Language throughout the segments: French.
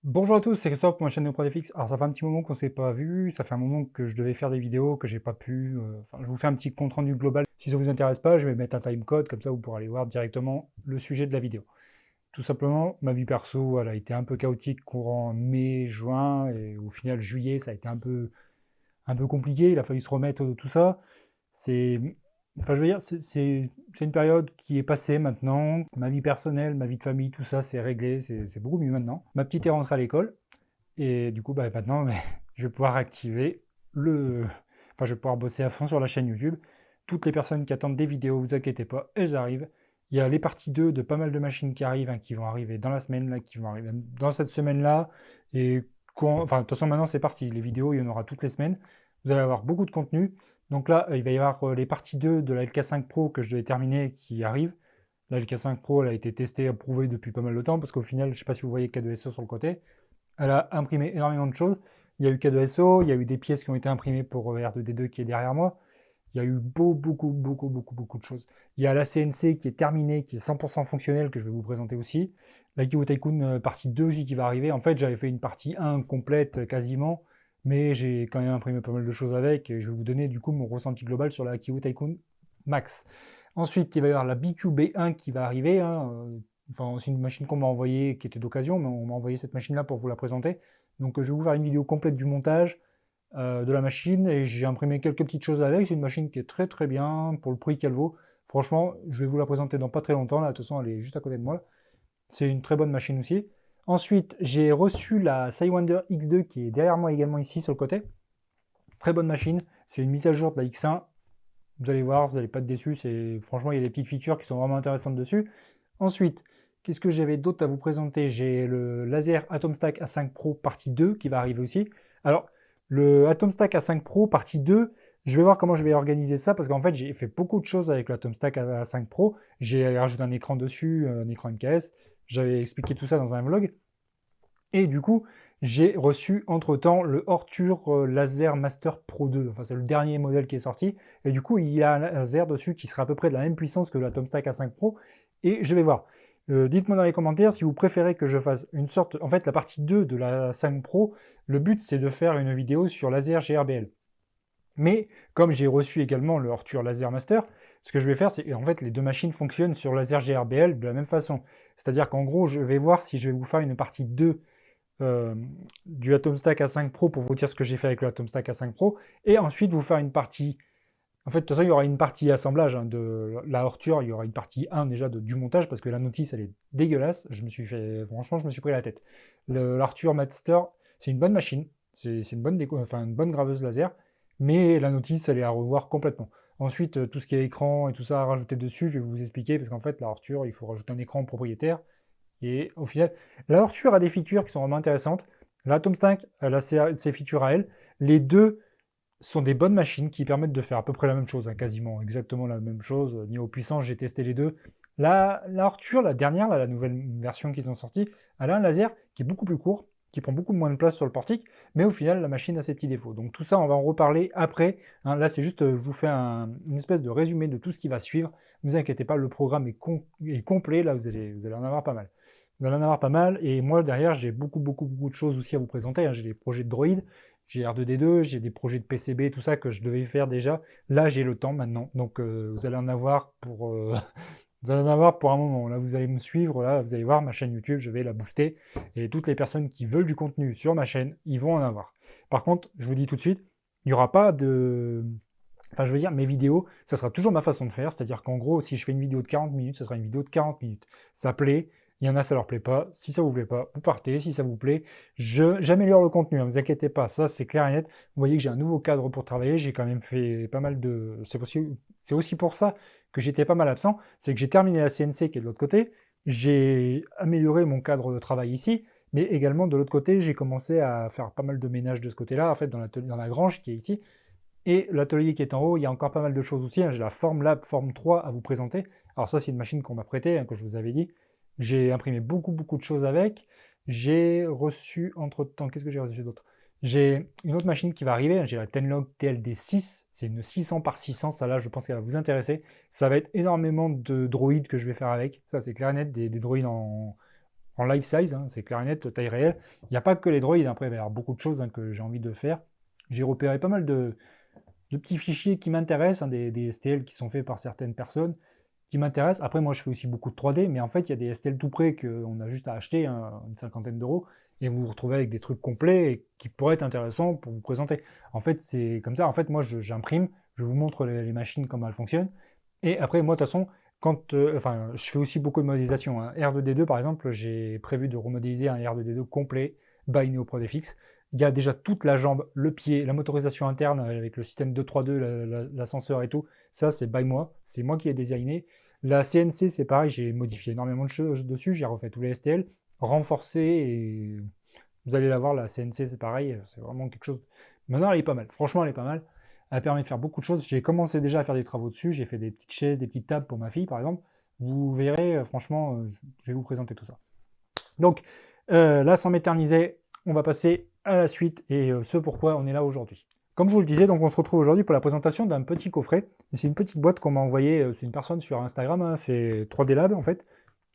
Bonjour à tous, c'est Christophe pour ma chaîne NeoProDFX. Alors ça fait un petit moment qu'on s'est pas vu, ça fait un moment que je devais faire des vidéos, que j'ai pas pu. Enfin, je vous fais un petit compte rendu global. Si ça vous intéresse pas, je vais mettre un timecode, comme ça vous pourrez aller voir directement le sujet de la vidéo. Tout simplement, ma vie perso, elle a été un peu chaotique courant mai, juin, et au final juillet, ça a été un peu compliqué, il a fallu se remettre de tout ça. C'est, enfin, je veux dire, c'est une période qui est passée maintenant. Ma vie personnelle, ma vie de famille, tout ça, c'est réglé, c'est beaucoup mieux maintenant. Ma petite est rentrée à l'école, et du coup, bah, maintenant, je vais pouvoir activer le... Enfin, je vais pouvoir bosser à fond sur la chaîne YouTube. Toutes les personnes qui attendent des vidéos, vous inquiétez pas, elles arrivent. Il y a les parties 2 de pas mal de machines qui arrivent, hein, qui vont arriver dans la semaine, là, qui vont arriver dans cette semaine-là. Et enfin, de toute façon, maintenant, c'est parti. Les vidéos, il y en aura toutes les semaines. Vous allez avoir beaucoup de contenu. Donc là, il va y avoir les parties 2 de la LK5 Pro que je devais terminer qui arrivent. La LK5 Pro, elle a été testée, approuvée depuis pas mal de temps, parce qu'au final, je ne sais pas si vous voyez K2SO sur le côté. Elle a imprimé énormément de choses. Il y a eu K2SO, il y a eu des pièces qui ont été imprimées pour R2D2 qui est derrière moi. Il y a eu beaucoup de choses. Il y a la CNC qui est terminée, qui est 100% fonctionnelle, que je vais vous présenter aussi. La Kiwo Tycoon partie 2 aussi qui va arriver. En fait, j'avais fait une partie 1 complète quasiment, mais j'ai quand même imprimé pas mal de choses avec. Et je vais vous donner du coup mon ressenti global sur la Kiwo Tycoon Max. Ensuite, il va y avoir la BQ-B1 qui va arriver, hein. Enfin, c'est une machine qu'on m'a envoyée, qui était d'occasion, mais on m'a envoyé cette machine-là pour vous la présenter. Donc je vais vous faire une vidéo complète du montage de la machine, et j'ai imprimé quelques petites choses avec. C'est une machine qui est très bien, pour le prix qu'elle vaut. Franchement, je vais vous la présenter dans pas très longtemps, là, de toute façon, elle est juste à côté de moi. C'est une très bonne machine aussi. Ensuite, j'ai reçu la Sidewinder X2 qui est derrière moi également ici sur le côté. Très bonne machine, c'est une mise à jour de la X1. Vous allez voir, vous n'allez pas être déçus. Franchement, il y a des petites features qui sont vraiment intéressantes dessus. Ensuite, qu'est-ce que j'avais d'autre à vous présenter? J'ai le Laser Atomstack A5 Pro partie 2 qui va arriver aussi. Alors, le Atomstack A5 Pro partie 2, je vais voir comment je vais organiser ça parce qu'en fait, j'ai fait beaucoup de choses avec l'Atomstack A5 Pro. J'ai rajouté un écran dessus, un écran MKS. J'avais expliqué tout ça dans un vlog. Et du coup, j'ai reçu entre-temps le Orture Laser Master Pro 2. Enfin, c'est le dernier modèle qui est sorti. Et du coup, il y a un laser dessus qui sera à peu près de la même puissance que la Tomstack A5 Pro. Et je vais voir. Dites-moi dans les commentaires si vous préférez que je fasse une sorte... En fait, la partie 2 de la 5 Pro, le but, c'est de faire une vidéo sur laser GRBL. Mais comme j'ai reçu également le Orture Laser Master, ce que je vais faire, c'est en fait les deux machines fonctionnent sur laser GRBL de la même façon. C'est-à-dire qu'en gros, je vais voir si je vais vous faire une partie 2 euh, du Atomstack A5 Pro pour vous dire ce que j'ai fait avec le Atomstack A5 Pro, et ensuite vous faire une partie. En fait, de toute façon, il y aura une partie assemblage, hein, de la Horture, il y aura une partie 1 déjà du montage, parce que la notice, elle est dégueulasse. Franchement, je me suis pris la tête. L'Arthur Master, c'est une bonne machine, c'est une bonne enfin, une bonne graveuse laser, mais la notice, elle est à revoir complètement. Ensuite, tout ce qui est écran et tout ça à rajouter dessus, je vais vous expliquer, parce qu'en fait, la Arthur, il faut rajouter un écran propriétaire, et au final, la Horture a des features qui sont vraiment intéressantes. La Tomstack, elle a ses features à elle. Les deux sont des bonnes machines qui permettent de faire à peu près la même chose, hein, quasiment exactement la même chose. Niveau puissance, j'ai testé les deux. La Horture, la dernière, là, la nouvelle version qu'ils ont sortie, elle a un laser qui est beaucoup plus court, qui prend beaucoup moins de place sur le portique, mais au final, la machine a ses petits défauts. Donc tout ça, on va en reparler après, hein. Là, c'est juste, je vous fais une espèce de résumé de tout ce qui va suivre. Ne vous inquiétez pas, le programme est complet, là, vous allez en avoir pas mal. Vous allez en avoir pas mal, et moi, derrière, j'ai beaucoup de choses aussi à vous présenter, hein. J'ai des projets de Droid, j'ai R2D2, j'ai des projets de PCB, tout ça que je devais faire déjà. Là, j'ai le temps maintenant, donc vous allez en avoir pour... vous allez en avoir pour un moment. Là, vous allez me suivre, là, vous allez voir ma chaîne YouTube, je vais la booster. Et toutes les personnes qui veulent du contenu sur ma chaîne, ils vont en avoir. Par contre, je vous dis tout de suite, il n'y aura pas de... Enfin, je veux dire, mes vidéos, ça sera toujours ma façon de faire. C'est-à-dire qu'en gros, si je fais une vidéo de 40 minutes, ça sera une vidéo de 40 minutes. Ça plaît, il y en a, ça leur plaît pas. Si ça vous plaît pas, vous partez. Si ça vous plaît, j'améliore le contenu, hein, vous inquiétez pas. Ça, c'est clair et net. Vous voyez que j'ai un nouveau cadre pour travailler. J'ai quand même fait pas mal de... C'est aussi pour ça que j'étais pas mal absent. C'est que j'ai terminé la CNC qui est de l'autre côté. J'ai amélioré mon cadre de travail ici. Mais également, de l'autre côté, j'ai commencé à faire pas mal de ménage de ce côté-là, en fait, dans la grange qui est ici. Et l'atelier qui est en haut, il y a encore pas mal de choses aussi, hein. J'ai la Formlab Form 3 à vous présenter. Alors ça, c'est une machine qu'on m'a prêtée, hein, que je vous avais dit. J'ai imprimé beaucoup de choses avec. J'ai reçu, entre-temps, qu'est-ce que j'ai reçu d'autre? J'ai une autre machine qui va arriver, hein. J'ai la Tenlog TLD6. C'est une 600 par 600, ça là, je pense qu'elle va vous intéresser. Ça va être énormément de droïdes que je vais faire avec. Ça, c'est clair et net, des droïdes en life size, hein, c'est clair et net, taille réelle. Il n'y a pas que les droïdes, après il va y avoir beaucoup de choses hein, que j'ai envie de faire. J'ai repéré pas mal de petits fichiers qui m'intéressent, hein, des STL qui sont faits par certaines personnes, qui m'intéressent. Après, moi, je fais aussi beaucoup de 3D, mais en fait, il y a des STL tout près qu'on a juste à acheter, hein, une cinquantaine d'euros, et vous vous retrouvez avec des trucs complets et qui pourraient être intéressants pour vous présenter. En fait, c'est comme ça. En fait, moi, j'imprime, je vous montre les machines, comment elles fonctionnent, et après, moi, de toute façon, enfin, je fais aussi beaucoup de modélisation. Hein. R2D2, par exemple, j'ai prévu de remodéliser un R2D2 complet by NeoProDFX. Il y a déjà toute la jambe, le pied, la motorisation interne avec le système 232, l'ascenseur et tout. Ça, c'est by moi. C'est moi qui ai designé. La CNC, c'est pareil, j'ai modifié énormément de choses dessus. J'ai refait tous les STL, renforcé et vous allez la voir, la CNC, c'est pareil. C'est vraiment quelque chose. Maintenant, elle est pas mal. Franchement, elle est pas mal. Elle permet de faire beaucoup de choses. J'ai commencé déjà à faire des travaux dessus. J'ai fait des petites chaises, des petites tables pour ma fille, par exemple. Vous verrez, franchement, je vais vous présenter tout ça. Donc, là, sans m'éterniser, on va passer à la suite et ce pourquoi on est là aujourd'hui. Comme je vous le disais, donc on se retrouve aujourd'hui pour la présentation d'un petit coffret. C'est une petite boîte qu'on m'a envoyée, c'est une personne sur Instagram, hein, c'est 3D Lab en fait.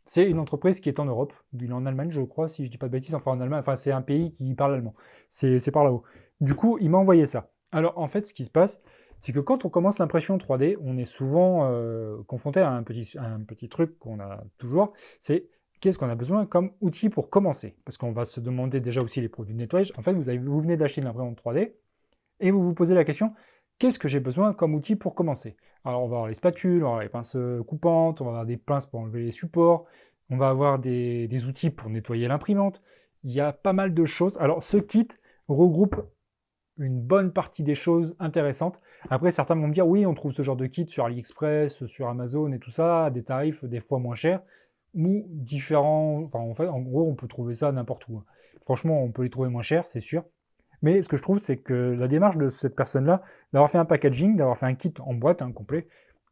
C'est une entreprise qui est en Europe, il est en Allemagne je crois, si je dis pas de bêtises, enfin en Allemagne, enfin c'est un pays qui parle allemand. C'est par là-haut. Du coup, il m'a envoyé ça. Alors en fait, ce qui se passe, c'est que quand on commence l'impression 3D, on est souvent confronté à un petit truc qu'on a toujours, c'est qu'est-ce qu'on a besoin comme outil pour commencer? Parce qu'on va se demander déjà aussi les produits de nettoyage. En fait, vous venez d'acheter une imprimante 3D et vous vous posez la question, qu'est-ce que j'ai besoin comme outil pour commencer? Alors, on va avoir les spatules, on va avoir les pinces coupantes, on va avoir des pinces pour enlever les supports, on va avoir des outils pour nettoyer l'imprimante. Il y a pas mal de choses. Alors, ce kit regroupe une bonne partie des choses intéressantes. Après, certains vont me dire, oui, on trouve ce genre de kit sur AliExpress, sur Amazon et tout ça, à des tarifs des fois moins chers, ou différents. Enfin, en fait, en gros, on peut trouver ça n'importe où. Franchement, on peut les trouver moins chers, c'est sûr. Mais ce que je trouve, c'est que la démarche de cette personne-là, d'avoir fait un packaging, d'avoir fait un kit en boîte, hein, complet,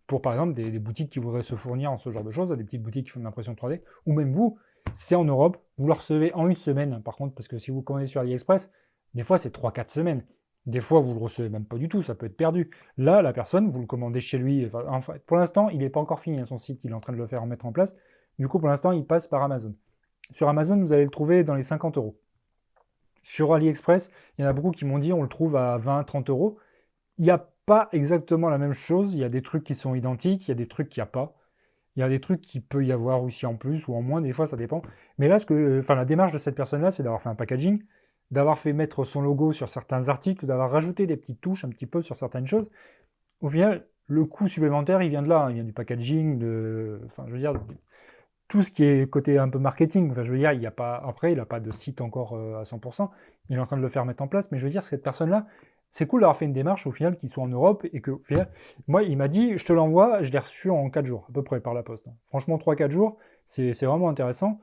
pour par exemple des boutiques qui voudraient se fournir en ce genre de choses, des petites boutiques qui font de l'impression 3D, ou même vous, c'est en Europe, vous le recevez en une semaine, par contre, parce que si vous commandez sur AliExpress, des fois c'est 3-4 semaines. Des fois, vous le recevez même pas du tout, ça peut être perdu. Là, la personne, vous le commandez chez lui. Enfin, pour l'instant, il n'est pas encore fini, hein, son site, il est en train de le faire en mettre en place. Du coup, pour l'instant, il passe par Amazon. Sur Amazon, vous allez le trouver dans les 50 euros. Sur AliExpress, il y en a beaucoup qui m'ont dit on le trouve à 20-30 euros. Il n'y a pas exactement la même chose. Il y a des trucs qui sont identiques, il y a des trucs qu'il n'y a pas. Il y a des trucs qui peut y avoir aussi en plus ou en moins, des fois ça dépend. Mais là, la démarche de cette personne-là, c'est d'avoir fait un packaging, d'avoir fait mettre son logo sur certains articles, d'avoir rajouté des petites touches un petit peu sur certaines choses. Au final, le coût supplémentaire, il vient de là, hein. Il vient du packaging, enfin, je veux dire, tout ce qui est côté un peu marketing. Enfin, je veux dire, il n'a pas de site encore à 100%. Il est en train de le faire mettre en place, mais je veux dire, cette personne-là, c'est cool d'avoir fait une démarche au final qui soit en Europe et que, au final, moi, il m'a dit, je te l'envoie, je l'ai reçu en 4 jours, à peu près par la poste. Franchement, 3-4 jours, c'est vraiment intéressant.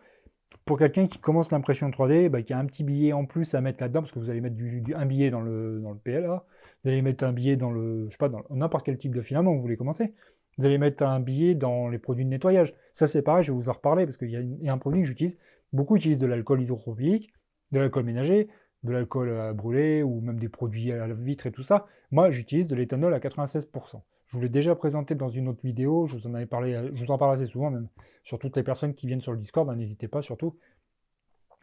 Pour quelqu'un qui commence l'impression 3D, bah, qui a un petit billet en plus à mettre là-dedans, parce que vous allez mettre un billet dans le PLA, vous allez mettre un billet dans je sais pas, dans n'importe quel type de filament que vous voulez commencer. Vous allez mettre un billet dans les produits de nettoyage. Ça, c'est pareil, je vais vous en reparler, parce qu'il y a un produit que j'utilise. Beaucoup utilisent de l'alcool isopropylique, de l'alcool ménager, de l'alcool à brûler, ou même des produits à la vitre et tout ça. Moi, j'utilise de l'éthanol à 96%. Je vous l'ai déjà présenté dans une autre vidéo, je vous en avais parlé, je vous en parle assez souvent même, sur toutes les personnes qui viennent sur le Discord, hein, n'hésitez pas surtout.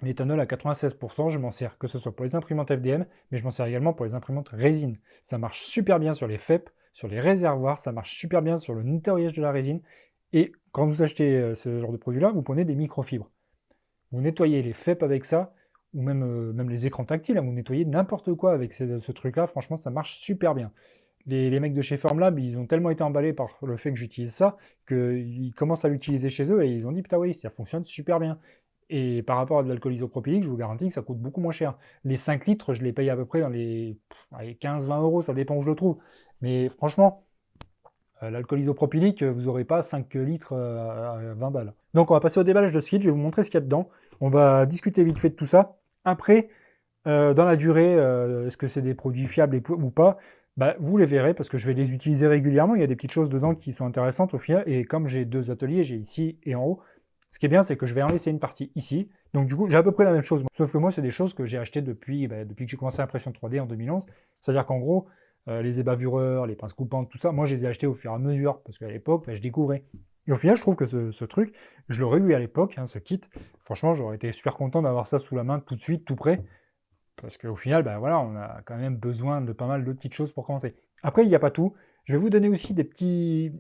L'éthanol à 96%, je m'en sers que ce soit pour les imprimantes FDM, mais je m'en sers également pour les imprimantes résine. Ça marche super bien sur les FEP, sur les réservoirs, ça marche super bien sur le nettoyage de la résine. Et quand vous achetez ce genre de produit-là, vous prenez des microfibres. Vous nettoyez les FEP avec ça, ou même les écrans tactiles, hein, vous nettoyez n'importe quoi avec ce truc-là, franchement ça marche super bien. Les mecs de chez Formlab, ils ont tellement été emballés par le fait que j'utilise ça, qu'ils commencent à l'utiliser chez eux et ils ont dit putain oui, ça fonctionne super bien. Et par rapport à de l'alcool isopropylique, je vous garantis que ça coûte beaucoup moins cher. Les 5 litres, je les paye à peu près dans les 15-20 euros, ça dépend où je le trouve. Mais franchement, l'alcool isopropylique, vous n'aurez pas 5 litres à 20 balles. Donc on va passer au déballage de ce kit, je vais vous montrer ce qu'il y a dedans. On va discuter vite fait de tout ça. Après, dans la durée, est-ce que c'est des produits fiables ou pas? Bah, vous les verrez parce que je vais les utiliser régulièrement. Il y a des petites choses dedans qui sont intéressantes au final. Et comme j'ai 2 ateliers, j'ai ici et en haut, ce qui est bien, c'est que je vais en laisser une partie ici. Donc du coup, j'ai à peu près la même chose. Sauf que moi, c'est des choses que j'ai achetées depuis que j'ai commencé l'impression 3D en 2011. C'est-à-dire qu'en gros, les ébavureurs, les pinces coupantes, tout ça, moi, je les ai achetés au fur et à mesure. Parce qu'à l'époque, je découvrais. Et au final, je trouve que ce truc, je l'aurais eu à l'époque, hein, ce kit. Franchement, j'aurais été super content d'avoir ça sous la main tout de suite, tout prêt. Parce qu'au final, bah voilà, on a quand même besoin de pas mal de petites choses pour commencer. Après, il n'y a pas tout. Je vais vous donner aussi des petits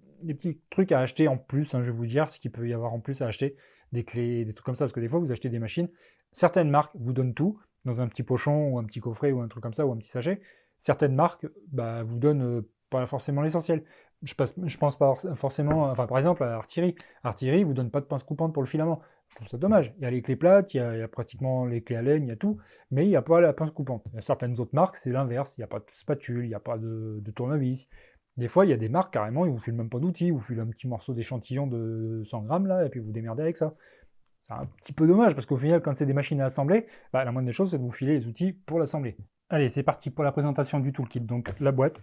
trucs à acheter en plus, hein, je vais vous dire ce qu'il peut y avoir en plus à acheter, des clés, des trucs comme ça, parce que des fois, vous achetez des machines, certaines marques vous donnent tout, dans un petit pochon, ou un petit coffret, ou un truc comme ça, ou un petit sachet. Certaines marques bah, vous donnent pas forcément l'essentiel. Je pense pas forcément, enfin par exemple à Artillerie. Artillerie vous donne pas de pince coupante pour le filament. Je trouve ça dommage. Il y a les clés plates, il y a pratiquement les clés à laine, il y a tout, mais il n'y a pas la pince coupante. Il y a certaines autres marques, c'est l'inverse. Il n'y a pas de spatule, il n'y a pas de tournevis. Des fois, il y a des marques, carrément, ils vous filent même pas d'outils, ils vous filent un petit morceau d'échantillon de 100 grammes, là, et puis vous démerdez avec ça. C'est un petit peu dommage, parce qu'au final, quand c'est des machines à assembler, bah, la moindre des choses, c'est de vous filer les outils pour l'assembler. Allez, c'est parti pour la présentation du toolkit. Donc, la boîte,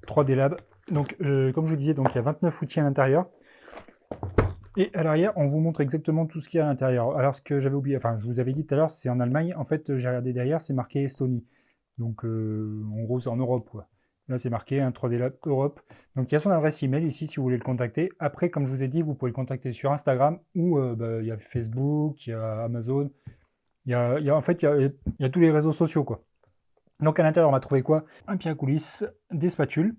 3D Lab. Donc, comme je vous disais, donc, il y a 29 outils à l'intérieur. Et à l'arrière, on vous montre exactement tout ce qu'il y a à l'intérieur. Alors, ce que j'avais oublié, enfin, je vous avais dit tout à l'heure, c'est en Allemagne. En fait, j'ai regardé derrière, c'est marqué Estonie. Donc, en gros, c'est en Europe, quoi. Là, c'est marqué un 3D Lab Europe. Donc, il y a son adresse email ici si vous voulez le contacter. Après, comme je vous ai dit, vous pouvez le contacter sur Instagram ou bah, il y a Facebook, il y a Amazon. En fait, il y a tous les réseaux sociaux, quoi. Donc, à l'intérieur, on va trouver quoi? Un pied à coulisses, des spatules,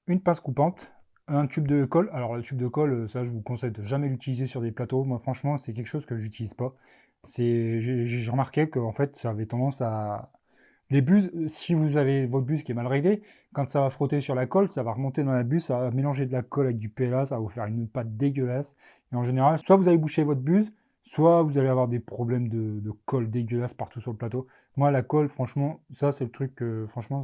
une pince coupante, un tube de colle. Alors le tube de colle, ça je vous conseille de jamais l'utiliser sur des plateaux. Moi franchement, c'est quelque chose que j'utilise pas. J'ai remarqué que en fait, ça avait tendance à les buses, si vous avez votre buse qui est mal réglée, quand ça va frotter sur la colle, ça va remonter dans la buse, ça va mélanger de la colle avec du PLA, ça va vous faire une pâte dégueulasse. Et en général, soit vous allez boucher votre buse, soit vous allez avoir des problèmes de colle dégueulasse partout sur le plateau. Moi, la colle, franchement, ça c'est le truc que, franchement,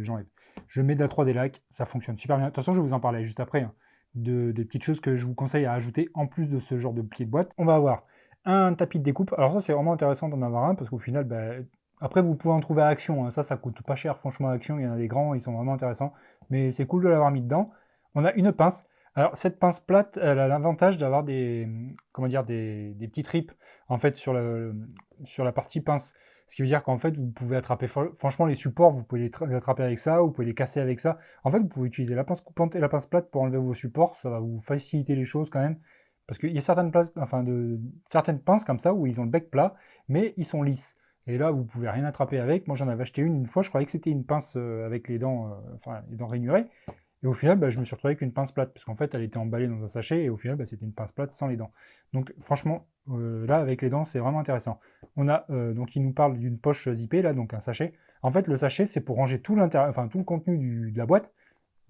j'enlève. Je mets de la 3D lac, ça fonctionne super bien. De toute façon, je vais vous en parler juste après, hein, des petites choses que je vous conseille à ajouter en plus de ce genre de pied de boîte. On va avoir un tapis de découpe. Alors ça, c'est vraiment intéressant d'en avoir un parce qu'au final, bah, après, vous pouvez en trouver à Action, hein. Ça coûte pas cher, franchement, à Action. Il y en a des grands, ils sont vraiment intéressants. Mais c'est cool de l'avoir mis dedans. On a une pince. Alors, cette pince plate, elle a l'avantage d'avoir comment dire, des petits tripes, en fait, sur la partie pince. Ce qui veut dire qu'en fait, vous pouvez attraper, franchement, les supports, vous pouvez les attraper avec ça, vous pouvez les casser avec ça. En fait, vous pouvez utiliser la pince coupante et la pince plate pour enlever vos supports. Ça va vous faciliter les choses quand même. Parce qu'il y a certaines pinces comme ça où ils ont le bec plat, mais ils sont lisses. Et là, vous pouvez rien attraper avec. Moi, j'en avais acheté une fois. Je croyais que c'était une pince avec les dents, enfin les dents rainurées. Et au final, bah, je me suis retrouvé avec une pince plate, parce qu'en fait, elle était emballée dans un sachet, et au final, bah, c'était une pince plate sans les dents. Donc, franchement, là, avec les dents, c'est vraiment intéressant. On a, donc, il nous parle d'une poche zippée, là, donc un sachet. En fait, le sachet, c'est pour ranger tout tout le contenu de la boîte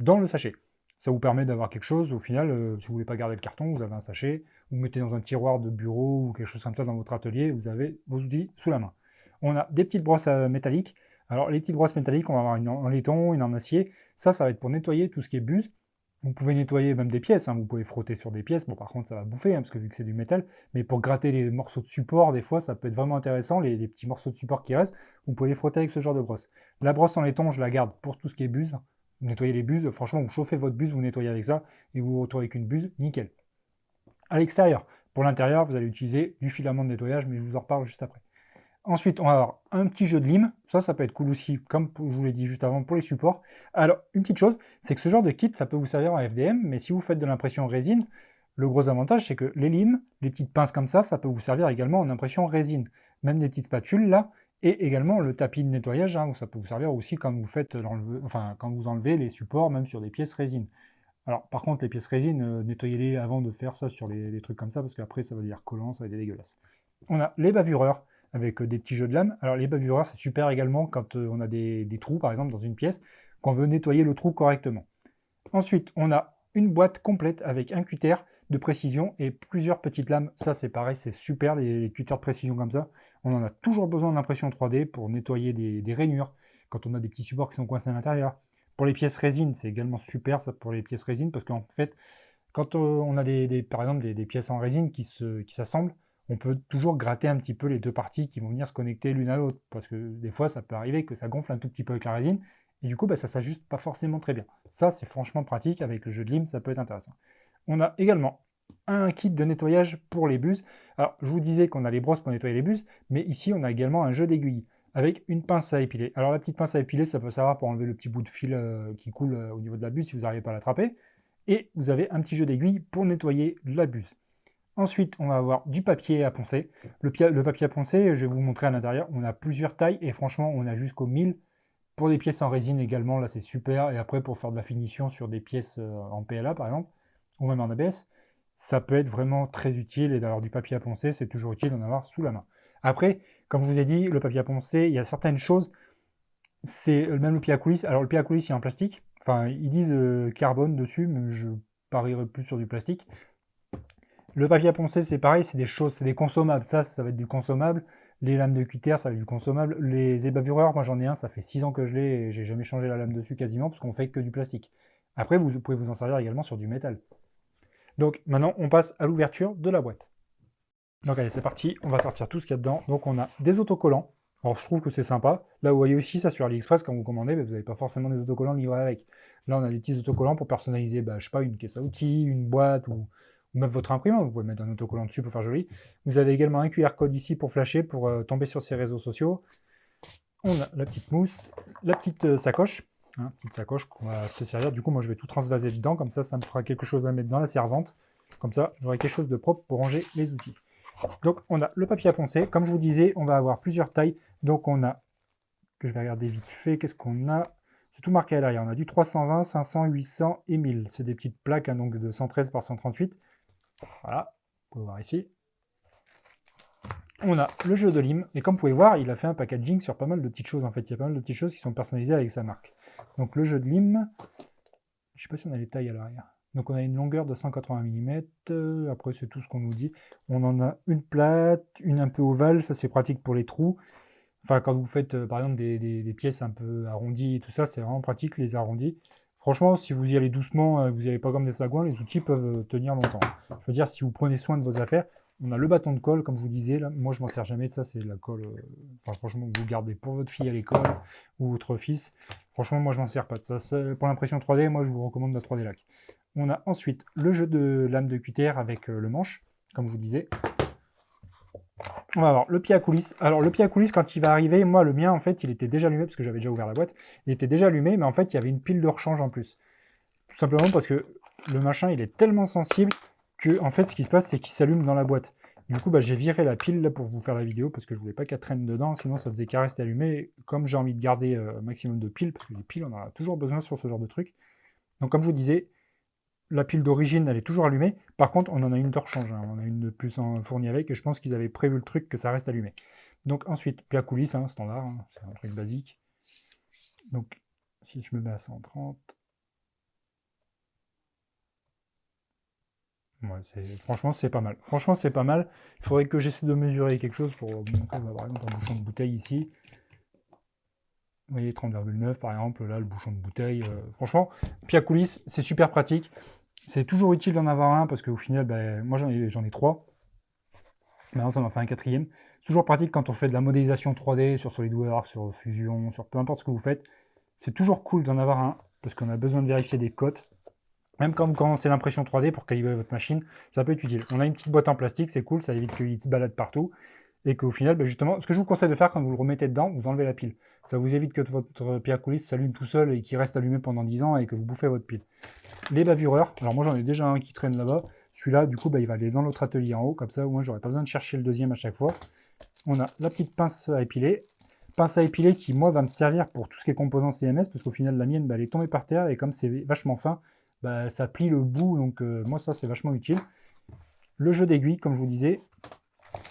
dans le sachet. Ça vous permet d'avoir quelque chose, au final, si vous voulez pas garder le carton, vous avez un sachet, vous mettez dans un tiroir de bureau ou quelque chose comme ça dans votre atelier, vous avez vos outils sous la main. On a des petites brosses métalliques. Alors, les petites brosses métalliques, on va avoir une en laiton, une en acier. Ça va être pour nettoyer tout ce qui est buse. Vous pouvez nettoyer même des pièces, hein. Vous pouvez frotter sur des pièces. Bon, par contre, ça va bouffer, hein, parce que vu que c'est du métal. Mais pour gratter les morceaux de support, des fois, ça peut être vraiment intéressant. Les petits morceaux de support qui restent, vous pouvez les frotter avec ce genre de brosse. La brosse en laiton, je la garde pour tout ce qui est buse. Vous nettoyez les buses. Franchement, vous chauffez votre buse, vous nettoyez avec ça, et vous vous retrouvez avec une buse, nickel. À l'extérieur, pour l'intérieur, vous allez utiliser du filament de nettoyage, mais je vous en reparle juste après. Ensuite, on va avoir un petit jeu de lime. Ça peut être cool aussi, comme je vous l'ai dit juste avant, pour les supports. Alors, une petite chose, c'est que ce genre de kit, ça peut vous servir en FDM, mais si vous faites de l'impression résine, le gros avantage, c'est que les limes, les petites pinces comme ça peut vous servir également en impression résine. Même des petites spatules, là, et également le tapis de nettoyage, hein, ça peut vous servir aussi quand vous faites quand vous enlevez les supports, même sur des pièces résine. Alors, par contre, les pièces résine, nettoyez-les avant de faire ça sur les trucs comme ça, parce qu'après, ça va devenir collant, ça va être dégueulasse. On a les bavureurs, avec des petits jeux de lames. Alors les bavureurs, c'est super également quand on a des trous, par exemple, dans une pièce, qu'on veut nettoyer le trou correctement. Ensuite, on a une boîte complète avec un cutter de précision et plusieurs petites lames. Ça, c'est pareil, c'est super, les cutters de précision comme ça. On en a toujours besoin d'impression 3D pour nettoyer des rainures, quand on a des petits supports qui sont coincés à l'intérieur. Pour les pièces résine, c'est également super, ça, pour les pièces résine, parce qu'en fait, quand on a par exemple des pièces en résine qui s'assemblent, on peut toujours gratter un petit peu les deux parties qui vont venir se connecter l'une à l'autre. Parce que des fois, ça peut arriver que ça gonfle un tout petit peu avec la résine, et du coup, bah, ça s'ajuste pas forcément très bien. Ça, c'est franchement pratique, avec le jeu de lime, ça peut être intéressant. On a également un kit de nettoyage pour les buses. Alors, je vous disais qu'on a les brosses pour nettoyer les buses, mais ici, on a également un jeu d'aiguilles, avec une pince à épiler. Alors, la petite pince à épiler, ça peut servir pour enlever le petit bout de fil qui coule au niveau de la buse si vous n'arrivez pas à l'attraper. et vous avez un petit jeu d'aiguille pour nettoyer la buse. Ensuite, on va avoir du papier à poncer. Le papier à poncer, je vais vous montrer à l'intérieur, on a plusieurs tailles, et franchement, on a jusqu'au 1000. Pour des pièces en résine également, là c'est super, et après pour faire de la finition sur des pièces en PLA par exemple, ou même en ABS, ça peut être vraiment très utile, et d'avoir du papier à poncer, c'est toujours utile d'en avoir sous la main. Après, comme je vous ai dit, le papier à poncer, il y a certaines choses, c'est même le pied à coulisses. Alors le pied à coulisses, il est en plastique, enfin ils disent carbone dessus, mais je parierais plus sur du plastique. Le papier à poncer, c'est pareil, c'est des choses, c'est des consommables. Ça va être du consommable. Les lames de cutter, ça va être du consommable. Les ébavureurs, moi j'en ai un, ça fait 6 ans que je l'ai et j'ai jamais changé la lame dessus quasiment parce qu'on fait que du plastique. Après, vous pouvez vous en servir également sur du métal. Donc maintenant, on passe à l'ouverture de la boîte. Donc allez, c'est parti, on va sortir tout ce qu'il y a dedans. Donc on a des autocollants. Alors je trouve que c'est sympa. Là, vous voyez aussi ça sur AliExpress, quand vous commandez, vous n'avez pas forcément des autocollants livrés avec. Là, on a des petits autocollants pour personnaliser, je sais pas, une caisse à outils, une boîte ou même votre imprimante. Vous pouvez mettre un autocollant dessus pour faire joli. Vous avez également un QR code ici pour flasher, pour tomber sur ces réseaux sociaux. On a la petite mousse, la petite sacoche. Petite sacoche qu'on va se servir. Du coup, moi, je vais tout transvaser dedans. Comme ça me fera quelque chose à mettre dans la servante. Comme ça, j'aurai quelque chose de propre pour ranger les outils. Donc, on a le papier à poncer. Comme je vous disais, on va avoir plusieurs tailles. Donc, on a, que je vais regarder vite fait, qu'est-ce qu'on a? C'est tout marqué à l'arrière. On a du 320, 500, 800 et 1000. C'est des petites plaques, donc de 113 par 138. Voilà, vous pouvez voir ici. On a le jeu de lime. Et comme vous pouvez voir, il a fait un packaging sur pas mal de petites choses. En fait, il y a pas mal de petites choses qui sont personnalisées avec sa marque. Donc, le jeu de lime. Je ne sais pas si on a les tailles à l'arrière. Donc on a une longueur de 180 mm, après c'est tout ce qu'on nous dit. On en a une plate, une un peu ovale, ça c'est pratique pour les trous. Enfin quand vous faites par exemple des pièces un peu arrondies et tout ça, c'est vraiment pratique les arrondis. Franchement, si vous y allez doucement, vous n'y allez pas comme des sagouins, les outils peuvent tenir longtemps. Je veux dire, si vous prenez soin de vos affaires, on a le bâton de colle, comme je vous disais, là. Moi je m'en sers jamais, ça c'est de la colle, franchement vous gardez pour votre fille à l'école ou votre fils. Franchement moi je m'en sers pas de ça. Pour l'impression 3D, moi je vous recommande la 3D Lac. On a ensuite le jeu de lame de cutter avec le manche, comme je vous disais. On va avoir le pied à coulisses. Alors le pied à coulisses, quand il va arriver, moi le mien en fait il était déjà allumé parce que j'avais déjà ouvert la boîte. Il était déjà allumé, mais en fait il y avait une pile de rechange en plus. Tout simplement parce que le machin il est tellement sensible que en fait ce qui se passe c'est qu'il s'allume dans la boîte. Du coup j'ai viré la pile là pour vous faire la vidéo parce que je voulais pas qu'elle traîne dedans, sinon ça faisait qu'à rester allumé. Comme j'ai envie de garder un maximum de piles, parce que les piles on en a toujours besoin sur ce genre de truc. Donc comme je vous disais, la pile d'origine, elle est toujours allumée. Par contre, on en a une de rechange. On a une de plus fournie avec. Et je pense qu'ils avaient prévu le truc que ça reste allumé. Donc ensuite, pied à coulisses, standard. C'est un truc basique. Donc, si je me mets à 130... Ouais, franchement, c'est pas mal. Franchement, c'est pas mal. Il faudrait que j'essaie de mesurer quelque chose pour vous montrer, par exemple, un bouchon de bouteille ici. Vous voyez, 30,9 par exemple, là, le bouchon de bouteille. Franchement, pied à coulisses, c'est super pratique. C'est toujours utile d'en avoir un parce qu'au final, moi j'en ai 3. Maintenant, ça m'a fait un 4e. C'est toujours pratique quand on fait de la modélisation 3D sur SolidWorks, sur Fusion, sur peu importe ce que vous faites. C'est toujours cool d'en avoir un parce qu'on a besoin de vérifier des cotes. Même quand vous commencez l'impression 3D pour calibrer votre machine, ça peut être utile. On a une petite boîte en plastique, c'est cool, ça évite qu'il se balade partout. Et qu'au final, justement, ce que je vous conseille de faire quand vous le remettez dedans, vous enlevez la pile. Ça vous évite que votre pied à coulisses s'allume tout seul et qu'il reste allumé pendant 10 ans et que vous bouffez votre pile. Les bavureurs, alors moi j'en ai déjà un qui traîne là-bas. Celui-là, du coup, il va aller dans l'autre atelier en haut, comme ça, au moins, j'aurai pas besoin de chercher le deuxième à chaque fois. On a la petite pince à épiler. Pince à épiler qui, moi, va me servir pour tout ce qui est composants CMS, parce qu'au final, la mienne, elle est tombée par terre, et comme c'est vachement fin, ça plie le bout, donc moi, ça, c'est vachement utile. Le jeu d'aiguilles, comme je vous disais.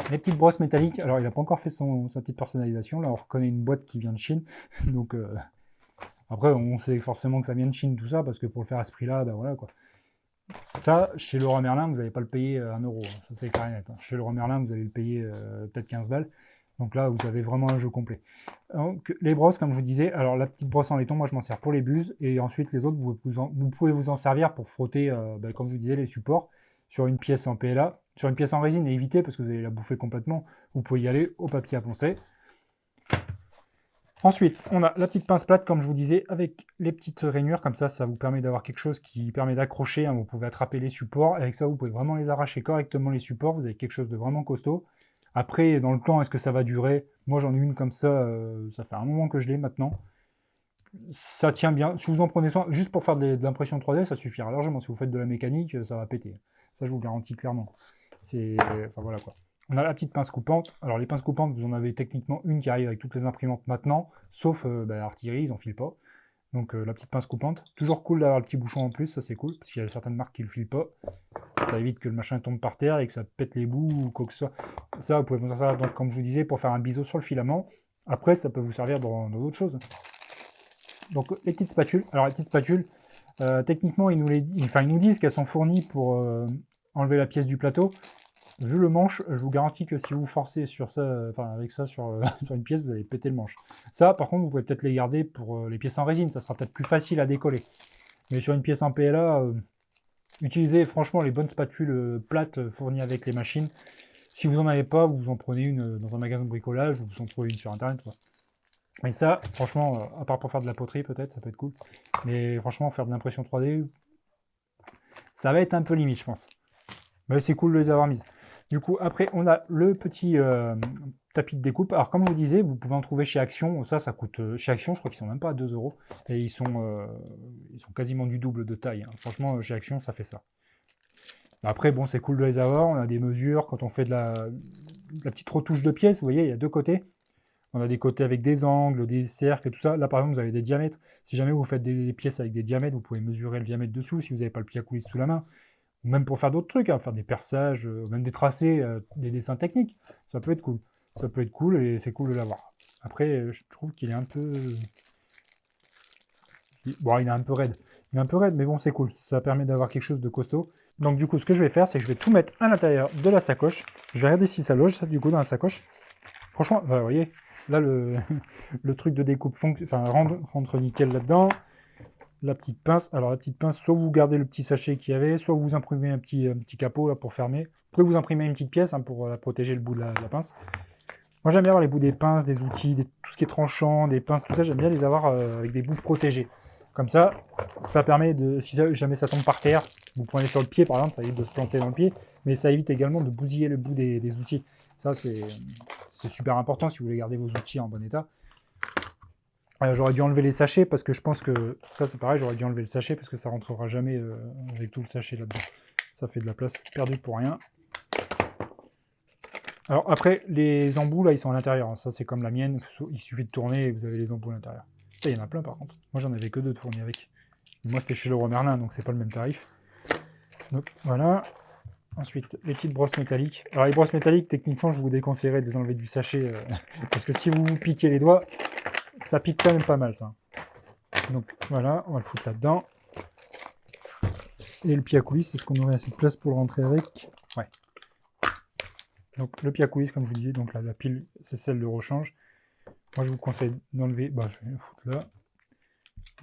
Les petites brosses métalliques, alors il n'a pas encore fait sa petite personnalisation, là on reconnaît une boîte qui vient de Chine, donc après on sait forcément que ça vient de Chine tout ça, parce que pour le faire à ce prix-là, voilà quoi. Ça, chez Leroy Merlin, vous n'allez pas le payer 1 euro, ça c'est clair et net. Chez Leroy Merlin, vous allez le payer peut-être 15 balles, donc là vous avez vraiment un jeu complet. Donc, les brosses, comme je vous disais, alors la petite brosse en laiton, moi je m'en sers pour les buses, et ensuite les autres, vous pouvez vous en servir pour frotter, comme je vous disais, les supports, sur une pièce en PLA. Sur une pièce en résine, et évitez parce que vous allez la bouffer complètement. Vous pouvez y aller au papier à poncer. Ensuite, on a la petite pince plate, comme je vous disais, avec les petites rainures. Comme ça vous permet d'avoir quelque chose qui permet d'accrocher. Vous pouvez attraper les supports. Avec ça, vous pouvez vraiment les arracher correctement, les supports. Vous avez quelque chose de vraiment costaud. Après, dans le temps, est-ce que ça va durer? Moi, j'en ai une comme ça. Ça fait un moment que je l'ai maintenant. Ça tient bien. Si vous en prenez soin, juste pour faire de l'impression 3D, ça suffira largement. Si vous faites de la mécanique, ça va péter. Ça, je vous garantis clairement. Enfin voilà quoi. On a la petite pince coupante. Alors les pinces coupantes, vous en avez techniquement une qui arrive avec toutes les imprimantes maintenant, sauf Artillerie, ils en filent pas. Donc la petite pince coupante. Toujours cool d'avoir le petit bouchon en plus, ça c'est cool, parce qu'il y a certaines marques qui le filent pas. Ça évite que le machin tombe par terre et que ça pète les bouts ou quoi que ce soit. Ça, vous pouvez vous en servir, donc, comme je vous disais, pour faire un biseau sur le filament. Après, ça peut vous servir dans d'autres choses. Donc les petites spatules. Alors les petites spatules, techniquement, ils nous disent qu'elles sont fournies pour enlever la pièce du plateau. Vu le manche, je vous garantis que si vous forcez sur ça, avec ça sur, sur une pièce, vous allez péter le manche. Ça, par contre, vous pouvez peut-être les garder pour les pièces en résine, ça sera peut-être plus facile à décoller. Mais sur une pièce en PLA, utilisez franchement les bonnes spatules plates fournies avec les machines. Si vous n'en avez pas, vous en prenez une dans un magasin de bricolage, ou vous en trouvez une sur internet, quoi. Mais ça, franchement, à part pour faire de la poterie peut-être, ça peut être cool. Mais franchement, faire de l'impression 3D, ça va être un peu limite, je pense. Mais c'est cool de les avoir mises. Du coup, après, on a le petit tapis de découpe. Alors, comme je vous disais, vous pouvez en trouver chez Action. Ça coûte... chez Action, je crois qu'ils sont même pas à 2 €. Et ils sont quasiment du double de taille. Hein. Franchement, chez Action, ça fait ça. Après, bon, c'est cool de les avoir. On a des mesures. Quand on fait de la petite retouche de pièces, vous voyez, il y a deux côtés. On a des côtés avec des angles, des cercles et tout ça. Là, par exemple, vous avez des diamètres. Si jamais vous faites des pièces avec des diamètres, vous pouvez mesurer le diamètre dessous si vous n'avez pas le pied à coulisse sous la main. Ou même pour faire d'autres trucs, hein, faire des perçages, même des tracés, des dessins techniques. Ça peut être cool. Ça peut être cool et c'est cool de l'avoir. Après, je trouve qu'il est un peu... Bon, il est un peu raide. Il est un peu raide, mais bon, c'est cool. Ça permet d'avoir quelque chose de costaud. Donc du coup, ce que je vais faire, c'est que je vais tout mettre à l'intérieur de la sacoche. Je vais regarder si ça loge, ça, du coup, dans la sacoche. Franchement, vous voyez, là, le truc de découpe rentre nickel là-dedans. La petite pince, alors la petite pince, soit vous gardez le petit sachet qu'il y avait, soit vous imprimez un petit capot là, pour fermer. Vous pouvez vous imprimer une petite pièce pour protéger le bout de la pince. Moi j'aime bien avoir les bouts des pinces, des outils, tout ce qui est tranchant, des pinces, tout ça, j'aime bien les avoir avec des bouts protégés. Comme ça permet de, si jamais ça tombe par terre, vous prenez sur le pied par exemple, ça évite de se planter dans le pied, mais ça évite également de bousiller le bout des outils. Ça c'est super important si vous voulez garder vos outils en bon état. J'aurais dû enlever les sachets parce que je pense que ça c'est pareil, j'aurais dû enlever le sachet parce que ça rentrera jamais avec tout le sachet là-dedans. Ça fait de la place perdue pour rien. Alors après, les embouts là ils sont à l'intérieur, hein. Ça c'est comme la mienne, il suffit de tourner et vous avez les embouts à l'intérieur. Il y en a plein par contre. Moi j'en avais que 2 de fournis avec. Moi c'était chez Leroy Merlin donc c'est pas le même tarif. Donc voilà. Ensuite, les petites brosses métalliques. Alors les brosses métalliques, techniquement je vous déconseillerais de les enlever du sachet parce que si vous vous piquez les doigts, ça pique quand même pas mal ça. Donc voilà, on va le foutre là-dedans. Et le pied à coulisse, est-ce qu'on aurait assez de place pour le rentrer avec? Ouais. Donc le pied à coulisse, comme je vous disais, donc là, la pile, c'est celle de rechange. Moi je vous conseille d'enlever, je vais la foutre là.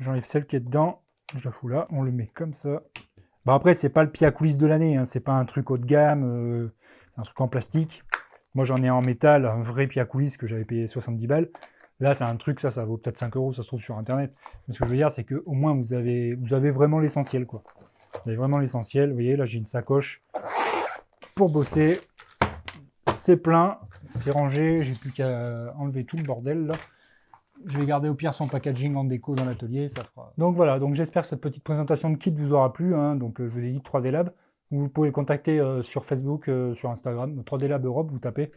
J'enlève celle qui est dedans, je la fous là, on le met comme ça. Après, c'est pas le pied à coulisse de l'année, hein, c'est pas un truc haut de gamme, c'est un truc en plastique. Moi j'en ai en métal, un vrai pied à coulisse que j'avais payé 70 balles. Là, c'est un truc, ça vaut peut-être 5 €, ça se trouve sur internet. Mais ce que je veux dire, c'est qu'au moins vous avez vraiment l'essentiel, quoi. Vous avez vraiment l'essentiel. Vous voyez, là j'ai une sacoche pour bosser. C'est plein, c'est rangé, j'ai plus qu'à enlever tout le bordel là. Je vais garder au pire son packaging en déco dans l'atelier, ça fera. Donc voilà, donc j'espère que cette petite présentation de kit vous aura plu, hein. Donc je vous ai dit 3D Lab. Vous pouvez le contacter sur Facebook, sur Instagram, 3D Lab Europe, vous tapez.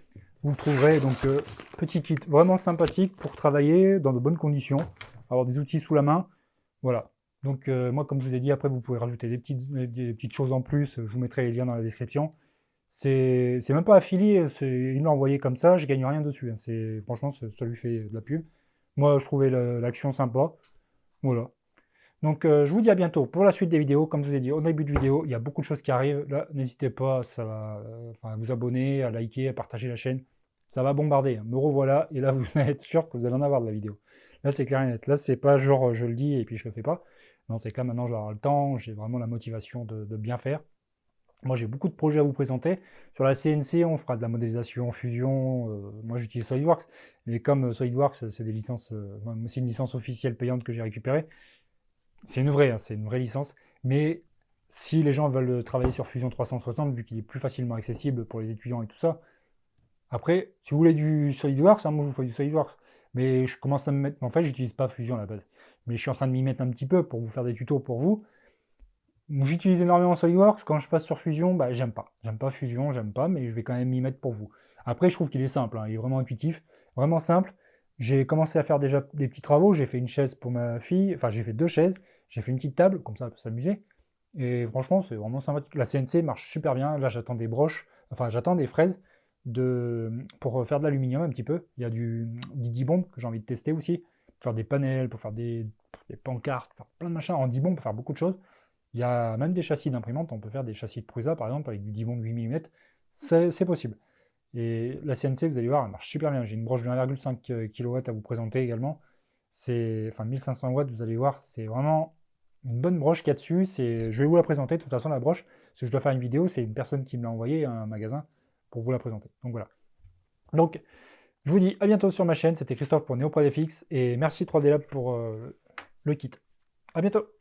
Vous le trouverez, donc petit kit vraiment sympathique pour travailler dans de bonnes conditions, avoir des outils sous la main. Voilà. Donc moi, comme je vous ai dit, après vous pouvez rajouter des petites choses en plus, je vous mettrai les liens dans la description. C'est même pas affilié, il me l'a envoyé comme ça, je gagne rien dessus. Hein. Franchement, ça lui fait de la pub. Moi, je trouvais l'action sympa. Voilà. Donc, je vous dis à bientôt pour la suite des vidéos. Comme je vous ai dit au début de vidéo, il y a beaucoup de choses qui arrivent. Là, n'hésitez pas à vous abonner, à liker, à partager la chaîne. Ça va bombarder. Me revoilà. Et là, vous allez être sûr que vous allez en avoir de la vidéo. Là, c'est clair et net. Là, c'est pas genre je le dis et puis je le fais pas. Non, c'est que là, maintenant, je vais avoir le temps. J'ai vraiment la motivation de bien faire. Moi, j'ai beaucoup de projets à vous présenter. Sur la CNC, on fera de la modélisation, fusion. Moi, j'utilise SolidWorks. Mais comme SolidWorks, c'est des licences, c'est une licence officielle payante que j'ai récupérée. C'est une vraie, hein, c'est une vraie licence. Mais si les gens veulent travailler sur Fusion 360, vu qu'il est plus facilement accessible pour les étudiants et tout ça, après, si vous voulez du SolidWorks, hein, moi je vous fais du SolidWorks. Mais je commence à me mettre. En fait, j'utilise pas Fusion à la base. mais je suis en train de m'y mettre un petit peu pour vous faire des tutos pour vous. J'utilise énormément SolidWorks, quand je passe sur Fusion, bah, j'aime pas. J'aime pas Fusion, j'aime pas, mais je vais quand même m'y mettre pour vous. Après, je trouve qu'il est simple, hein, il est vraiment intuitif, vraiment simple. J'ai commencé à faire déjà des petits travaux, j'ai fait une chaise pour ma fille, enfin j'ai fait 2 chaises, j'ai fait une petite table, comme ça elle peut s'amuser. Et franchement, c'est vraiment sympathique. La CNC marche super bien, là j'attends des broches, enfin j'attends des fraises pour faire de l'aluminium un petit peu. Il y a du dibond que j'ai envie de tester aussi, pour faire des panels, pour faire des pancartes, pour faire plein de machins en dibond, pour faire beaucoup de choses. Il y a même des châssis d'imprimante, on peut faire des châssis de Prusa par exemple avec du dibond de 8 mm, c'est possible. Et la CNC, vous allez voir, elle marche super bien. J'ai une broche de 1,5 kW à vous présenter également. Enfin 1500 watts, vous allez voir, c'est vraiment une bonne broche qu'il y a dessus. Je vais vous la présenter de toute façon la broche, parce que je dois faire une vidéo, c'est une personne qui me l'a envoyée à un magasin pour vous la présenter. Donc voilà. Donc je vous dis à bientôt sur ma chaîne, c'était Christophe pour NeoProDFX et merci 3D Lab pour le kit. À bientôt.